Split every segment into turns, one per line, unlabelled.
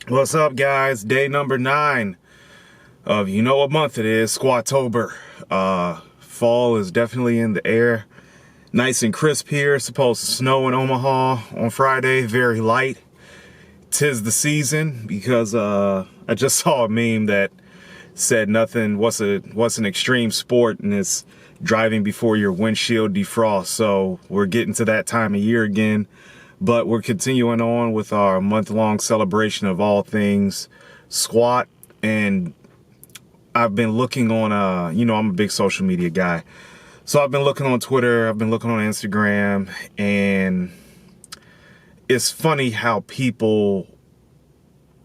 What's up, guys? Day number 9 of you know what month it is, Squatober. Fall is definitely in the air. Nice and crisp here. Supposed to snow in Omaha on Friday. Very light. 'Tis the season because I just saw a meme that said nothing. What's an extreme sport, and it's driving before your windshield defrosts. So we're getting to that time of year again. But we're continuing on with our month-long celebration of all things squat. And I've been looking on, I'm a big social media guy. So I've been looking on Twitter, I've been looking on Instagram, and it's funny how people,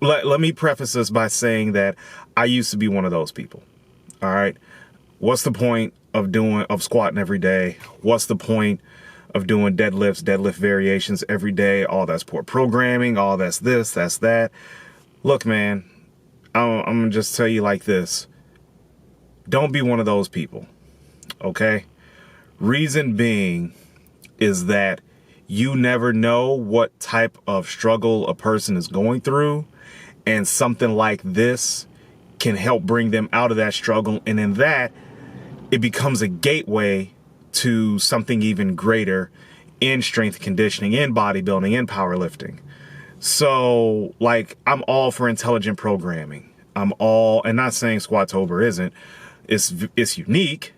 let me preface this by saying that I used to be one of those people. All right. What's the point of squatting every day? What's the point of doing deadlift variations every day? All that's poor programming, all that's this, that's that. Look, man, I'm gonna just tell you like this. Don't be one of those people, okay? Reason being is that you never know what type of struggle a person is going through, and something like this can help bring them out of that struggle, and in that, it becomes a gateway to something even greater in strength conditioning, in bodybuilding, in powerlifting. So, like, I'm all for intelligent programming. And not saying Squatober isn't. It's unique,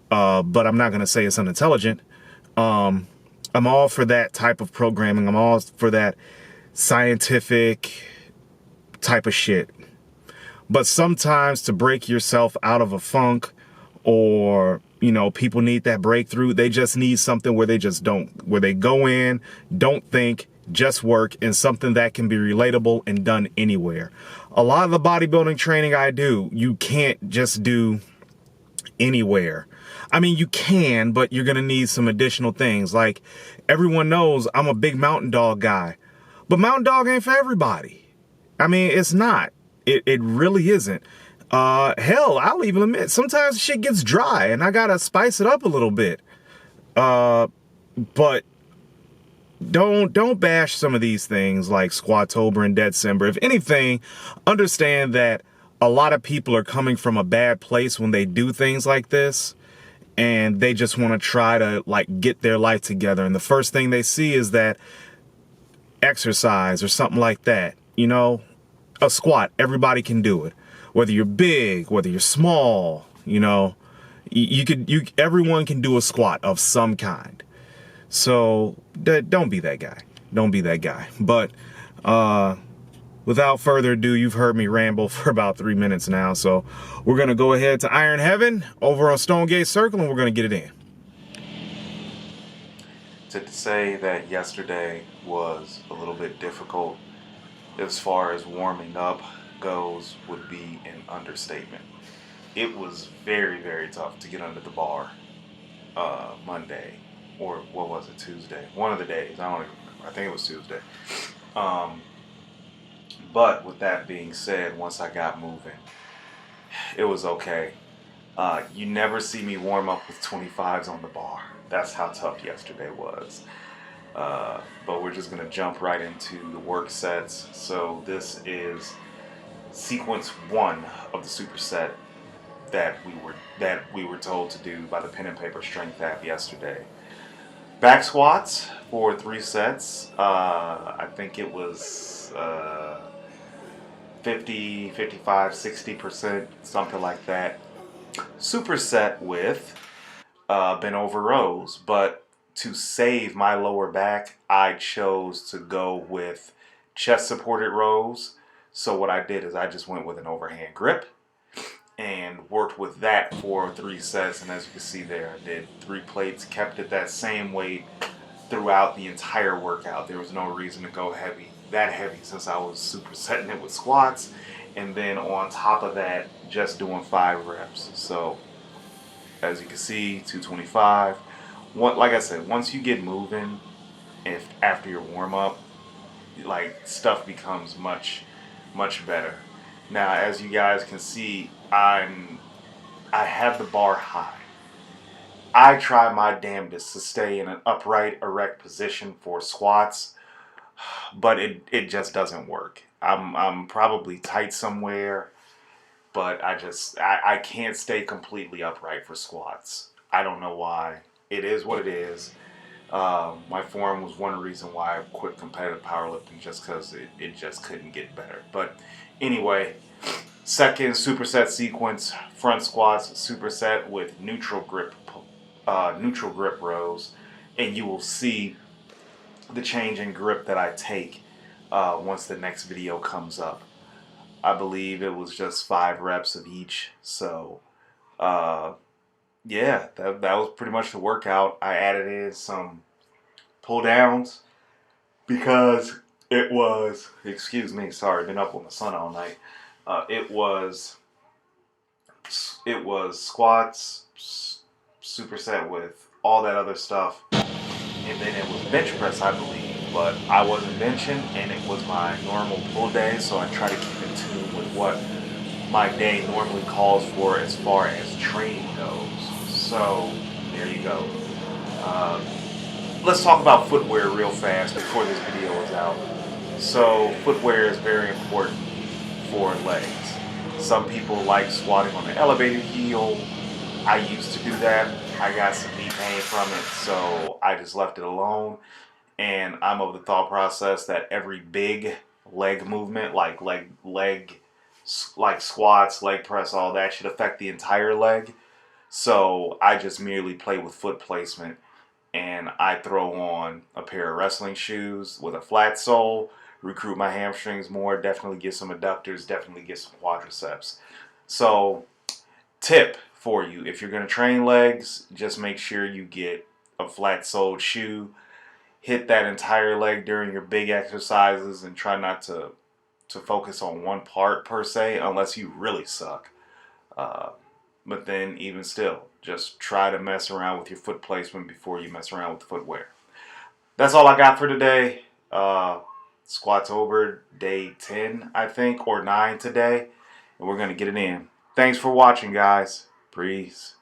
but I'm not going to say it's unintelligent. I'm all for that type of programming. I'm all for that scientific type of shit. But sometimes to break yourself out of a funk, or, people need that breakthrough. They just need something where they go in, don't think, just work, and something that can be relatable and done anywhere. A lot of the bodybuilding training I do, you can't just do anywhere. I mean, you can, but you're going to need some additional things. Like, everyone knows I'm a big mountain dog guy, but mountain dog ain't for everybody. I mean, it's not. It really isn't. Hell, I'll even admit, sometimes shit gets dry and I gotta spice it up a little bit. But don't bash some of these things like Squatober and December. If anything, understand that a lot of people are coming from a bad place when they do things like this, and they just want to try to get their life together. And the first thing they see is that exercise or something like that. A squat, everybody can do it. Whether you're big, whether you're small, everyone can do a squat of some kind. So don't be that guy. Don't be that guy. But without further ado, you've heard me ramble for about 3 minutes now. So we're going to go ahead to Iron Heaven over on Stonegate Circle, and we're going to get it in. To say that yesterday was a little bit difficult as far as warming up goes would be an understatement. It was very, very tough to get under the bar Monday, or what was it, Tuesday? One of the days. I don't even remember. I think it was Tuesday. But with that being said, once I got moving, it was okay. You never see me warm up with 25s on the bar. That's how tough yesterday was. But we're just going to jump right into the work sets. So this is sequence 1 of the superset that we were told to do by the Pen and Paper Strength app yesterday. Back squats for 3 sets. I think it was 50, 55, 60%, something like that. Superset with bent over rows, but to save my lower back, I chose to go with chest supported rows. So what I did is I just went with an overhand grip and worked with that for 3 sets. And as you can see there, I did 3 plates, kept it that same weight throughout the entire workout. There was no reason to go that heavy, since I was supersetting it with squats. And then on top of that, just doing 5 reps. So as you can see, 225. Like I said, once you get moving, after your warm up, stuff becomes much, much better. Now, as you guys can see, I have the bar high. I try my damnedest to stay in an upright, erect position for squats, but it just doesn't work. I'm probably tight somewhere, but I can't stay completely upright for squats. I don't know why. It is what it is. My form was one reason why I quit competitive powerlifting, just because it just couldn't get better. But anyway, second superset sequence, front squats superset with neutral grip rows, and you will see the change in grip that I take once the next video comes up. I believe it was just 5 reps of each. So, yeah, that was pretty much the workout. I added in some pull downs because it was, excuse me, sorry, been up on the sun all night. It was squats, superset with all that other stuff, and then it was bench press, I believe. But I wasn't benching, and it was my normal pull day, so I try to keep in tune with what my day normally calls for as far as training goes. So there you go. Uh, let's talk about footwear real fast before this video is out. So footwear is very important for legs. Some people like squatting on the elevated heel. I used to do that. I got some knee pain from it, so I just left it alone. And I'm of the thought process that every big leg movement, like squats, leg press, all that, should affect the entire leg. So I just merely play with foot placement, and I throw on a pair of wrestling shoes with a flat sole, recruit my hamstrings more, definitely get some adductors, definitely get some quadriceps. So tip for you, if you're going to train legs, just make sure you get a flat soled shoe. Hit that entire leg during your big exercises, and try not to focus on one part per se unless you really suck. Uh, but then even still, just try to mess around with your foot placement before you mess around with the footwear. That's all I got for today. Squatober day 10, I think, or 9 today, and we're going to get it in. Thanks for watching, guys. Peace.